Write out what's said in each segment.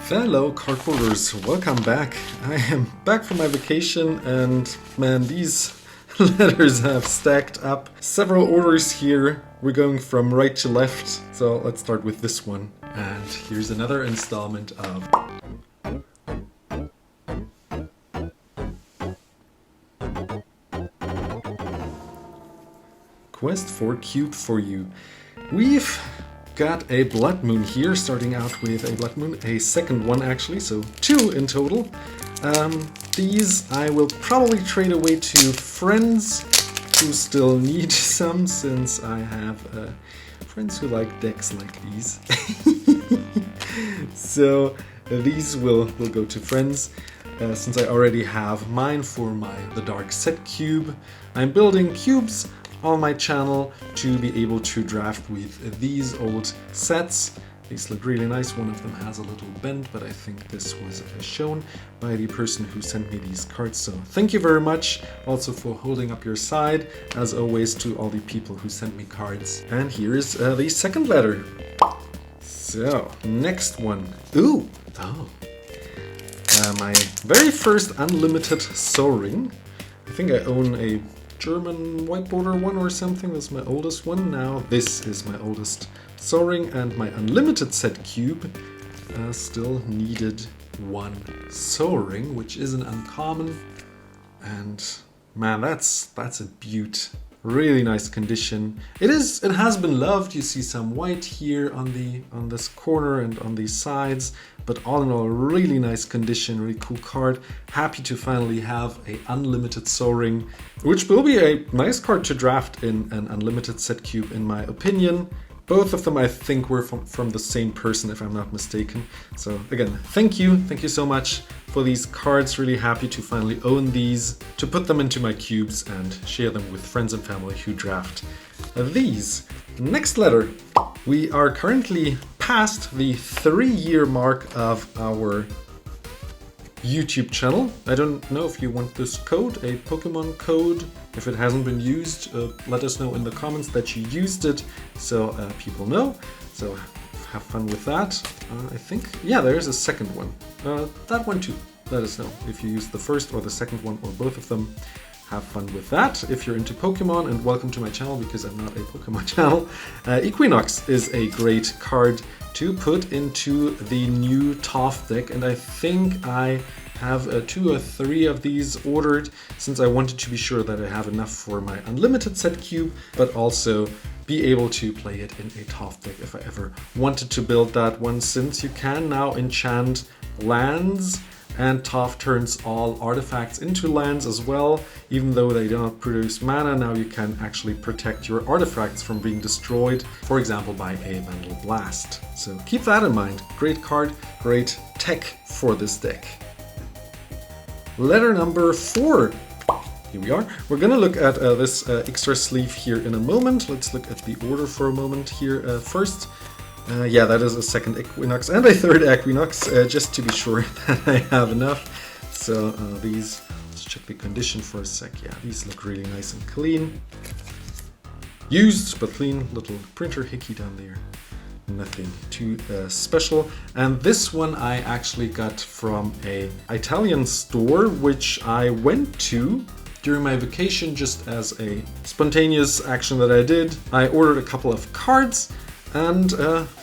Fellow cardboarders, welcome back. I am back from my vacation and man, these letters have stacked up. Several orders here. We're going from right to left. So let's start with this one. And here's another installment of Quest for Cube for You. We've got a Blood Moon here, starting out with a Blood Moon, a second one actually, so 2 in total. These I will probably trade away to friends who still need some, since I have friends who like decks like these. So these will go to friends. Since I already have mine for the Dark Set cube, I'm building cubes on my channel to be able to draft with these old sets. These look really nice. One of them has a little bend, but I think this was shown by the person who sent me these cards. So thank you very much also for holding up your side, as always, to all the people who sent me cards. And here's the second letter. So, next one. Ooh! Oh. My very first unlimited Soaring. I think I own a German white border one or something. That's my oldest one. Now this is my oldest Soaring, and my unlimited set cube still needed one Soaring, which is an uncommon. And man, that's a beaut. Really nice condition. It has been loved. You see some white here on this corner and on these sides, but all in all, really nice condition, really cool card. Happy to finally have a unlimited Soaring, which will be a nice card to draft in an unlimited set cube, in my opinion. Both of them, I think, were from the same person, if I'm not mistaken. So again, thank you so much for these cards. Really happy to finally own these, to put them into my cubes and share them with friends and family who draft these. Next letter. We are currently past the 3-year mark of our YouTube channel. I don't know if you want this code, a Pokemon code. If it hasn't been used, let us know in the comments that you used it, so people know. So have fun with that. I think, yeah, there is a second one. That one too. Let us know if you used the first or the second one or both of them. Have fun with that if you're into Pokemon, and welcome to my channel, because I'm not a Pokemon channel. Equinox is a great card to put into the new TOF deck, and I think I have 2 or 3 of these ordered, since I wanted to be sure that I have enough for my unlimited set cube, but also be able to play it in a TOF deck if I ever wanted to build that one, since you can now enchant lands, and TOF turns all artifacts into lands as well. Even though they do not produce mana, now you can actually protect your artifacts from being destroyed, for example by a Vandal Blast. So keep that in mind. Great card, great tech for this deck. Letter number 4. Here we are. We're gonna look at this extra sleeve here in a moment. Let's look at the order for a moment here first. Yeah, that is a second Equinox and a third Equinox, just to be sure that I have enough. So these, let's check the condition for a sec. Yeah, these look really nice and clean. Used, but clean. Little printer hickey down there. Nothing too special. And this one I actually got from an Italian store, which I went to during my vacation, just as a spontaneous action that I did. I ordered a couple of cards. And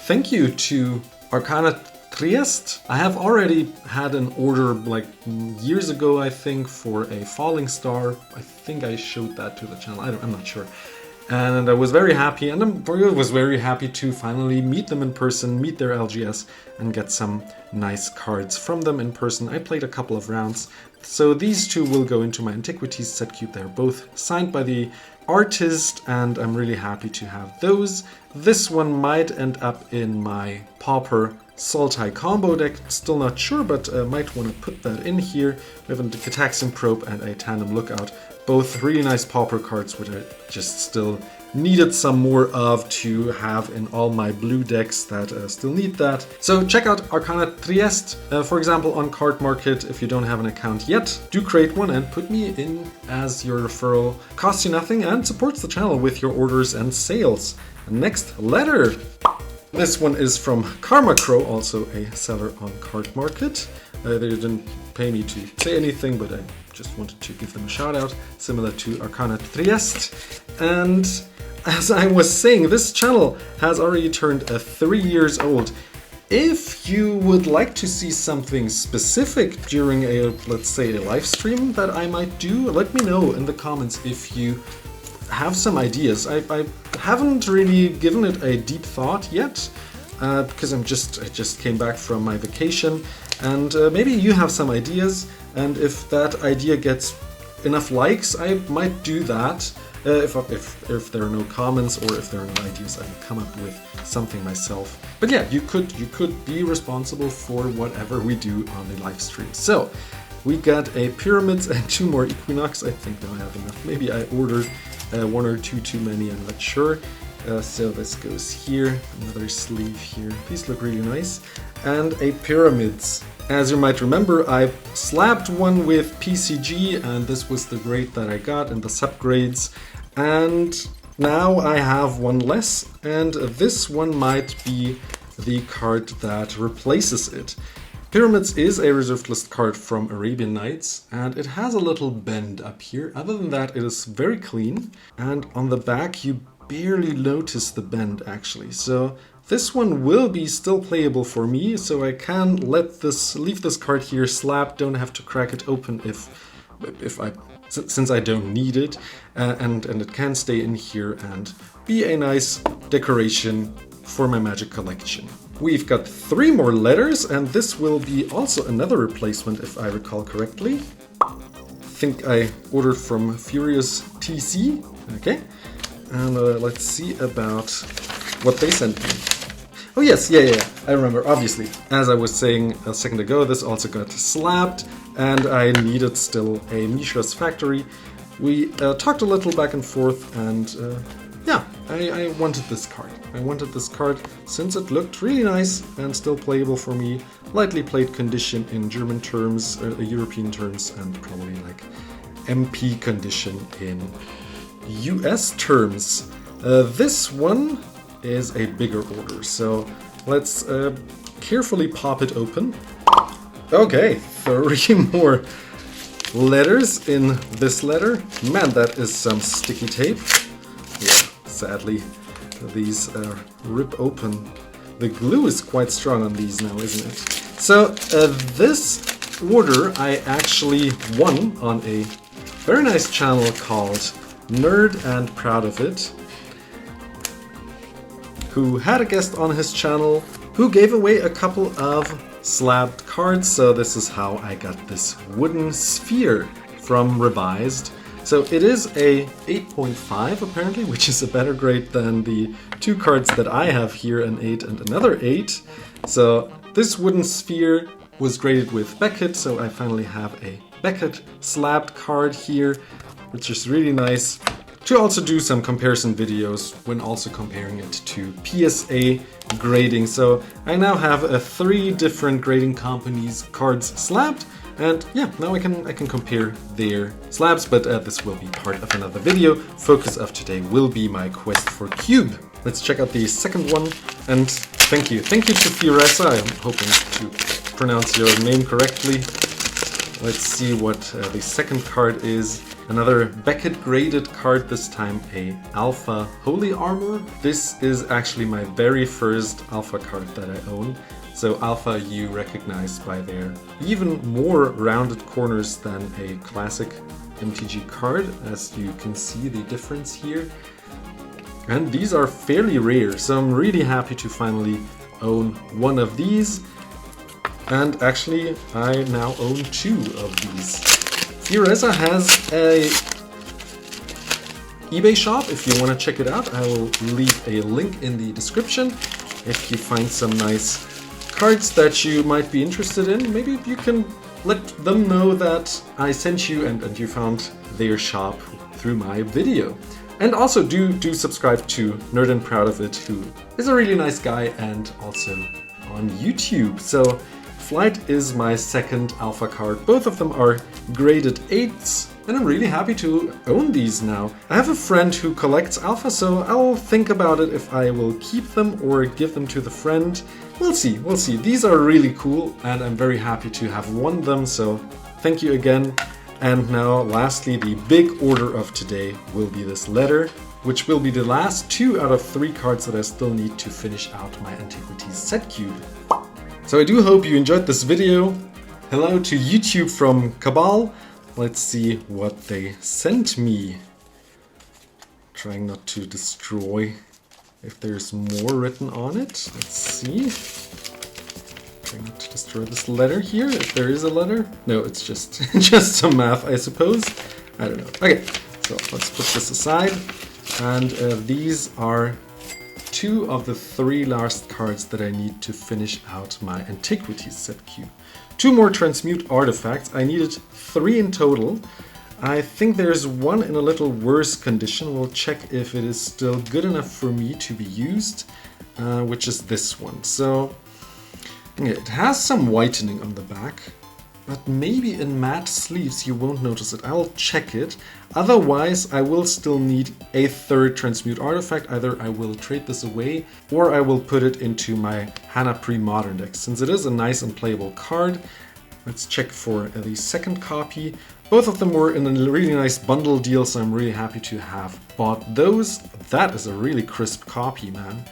thank you to Arcana Trieste. I have already had an order like years ago, I think, for a Falling Star. I think I showed that to the channel. I'm not sure. And I was very happy, and I was very happy to finally meet them in person, meet their LGS, and get some nice cards from them in person. I played a couple of rounds. So these 2 will go into my Antiquities set cube. They're both signed by the artist, and I'm really happy to have those. This one might end up in my Pauper Sultai combo deck, still not sure, but might want to put that in here. We have a Cataxian Probe and a Tandem Lookout. Both really nice Pauper cards, which I just still needed some more of to have in all my blue decks that still need that. So check out Arcana Trieste, for example, on Card Market. If you don't have an account yet, do create one and put me in as your referral. Costs you nothing and supports the channel with your orders and sales. Next letter. This one is from Karma Crow, also a seller on Card Market. They didn't pay me to say anything, but I just wanted to give them a shout out, similar to Arcana Trieste. And as I was saying, this channel has already turned 3 years old. If you would like to see something specific during a, let's say, a live stream that I might do, let me know in the comments if you have some ideas. I haven't really given it a deep thought yet, because I just came back from my vacation, and maybe you have some ideas, and if that idea gets enough likes, I might do that. If there are no comments or if there are no ideas, I will come up with something myself. But yeah, you could be responsible for whatever we do on the live stream. So we got a pyramids and 2 more Equinox. I think now I have enough. Maybe I ordered 1 or 2 too many, I'm not sure. So this goes here, another sleeve here. These look really nice. And a pyramids. As you might remember, I slabbed one with PCG, and this was the grade that I got in the subgrades. And now I have one less, and this one might be the card that replaces it. Pyramids is a reserved list card from Arabian Nights, and it has a little bend up here. Other than that, it is very clean, and on the back you barely notice the bend actually. So this one will be still playable for me, so I can leave this card here slapped, don't have to crack it open since I don't need it, and it can stay in here and be a nice decoration for my Magic collection. We've got 3 more letters, and this will be also another replacement if I recall correctly. I think I ordered from Furious TC. Okay, and let's see about what they sent me. Oh yes, yeah, I remember, obviously. As I was saying a second ago, this also got slapped, and I needed still a Mishra's Factory. We talked a little back and forth, and yeah, I wanted this card. I wanted this card since it looked really nice and still playable for me. Lightly played condition in German terms, European terms, and probably like MP condition in US terms. This one is a bigger order, so let's carefully pop it open. Okay, 3 more letters in this letter. Man, that is some sticky tape. Yeah, sadly, these rip open. The glue is quite strong on these now, isn't it? So this order I actually won on a very nice channel called Nerd and Proud of It, who had a guest on his channel who gave away a couple of slabbed cards. So this is how I got this wooden sphere from Revised. So it is a 8.5 apparently, which is a better grade than the 2 cards that I have here, an 8 and another 8. So this wooden sphere was graded with Beckett, so I finally have a Beckett slabbed card here, which is really nice. To also do some comparison videos when also comparing it to PSA grading. So I now have 3 different grading companies' cards slabbed, and yeah, now I can compare their slabs, but this will be part of another video. Focus of today will be my quest for cube. Let's check out the second one, and thank you to Fioressa. I'm hoping to pronounce your name correctly. Let's see what the second card is. Another Beckett graded card, this time a Alpha Holy Armor. This is actually my very first Alpha card that I own. So Alpha you recognize by their even more rounded corners than a classic MTG card, as you can see the difference here. And these are fairly rare, so I'm really happy to finally own one of these. And actually, I now own 2 of these. Fioressa has a eBay shop. If you want to check it out, I will leave a link in the description. If you find some nice cards that you might be interested in, maybe you can let them know that I sent you and you found their shop through my video. And also do subscribe to Nerd and Proud of It, who is a really nice guy and also on YouTube. So Flight is my second alpha card. Both of them are graded 8s, and I'm really happy to own these now. I have a friend who collects alpha, so I'll think about it if I will keep them or give them to the friend. We'll see, we'll see. These are really cool, and I'm very happy to have won them, so thank you again. And now, lastly, the big order of today will be this letter, which will be the last 2 out of 3 cards that I still need to finish out my Antiquities set cube. So I do hope you enjoyed this video. Hello to YouTube from Cabal. Let's see what they sent me. Trying not to destroy if there's more written on it. Let's see. Trying not to destroy this letter here, if there is a letter. No, it's just, just some math, I suppose. I don't know. Okay, so let's put this aside. And these are 2 of the 3 last cards that I need to finish out my Antiquities set cube. 2 more Transmute Artifacts. I needed 3 in total. I think there's 1 in a little worse condition. We'll check if it is still good enough for me to be used, which is this one. So yeah, it has some whitening on the back, but maybe in matte sleeves you won't notice it. I'll check it. Otherwise, I will still need a 3rd Transmute Artifact. Either I will trade this away or I will put it into my Hana Pre-Modern deck. Since it is a nice and playable card, let's check for the 2nd copy. Both of them were in a really nice bundle deal, so I'm really happy to have bought those. That is a really crisp copy, man.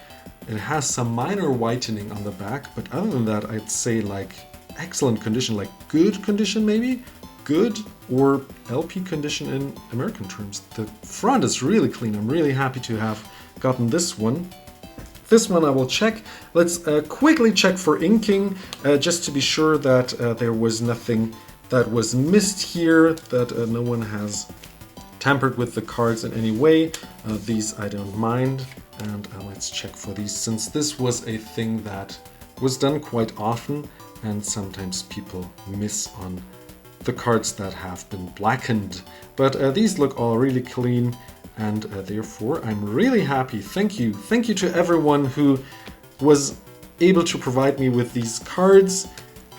It has some minor whitening on the back, but other than that, I'd say like excellent condition, like good condition maybe? Good or LP condition in American terms. The front is really clean. I'm really happy to have gotten this one. This one I will check. Let's quickly check for inking, just to be sure that there was nothing that was missed here, that no one has tampered with the cards in any way. These I don't mind. And let's check for these, since this was a thing that was done quite often, and sometimes people miss on the cards that have been blackened. But these look all really clean, and therefore I'm really happy. Thank you to everyone who was able to provide me with these cards.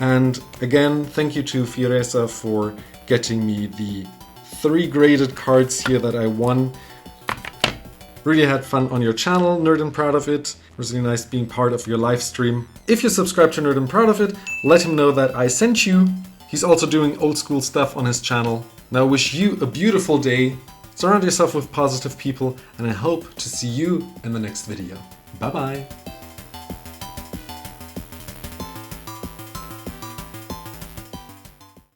And again, thank you to Fioresa for getting me the 3 graded cards here that I won. Really had fun on your channel, Nerd and Proud of It. It was really nice being part of your live stream. If you subscribe to Nerd and Proud of It, let him know that I sent you. He's also doing old school stuff on his channel. Now I wish you a beautiful day. Surround yourself with positive people, and I hope to see you in the next video. Bye bye.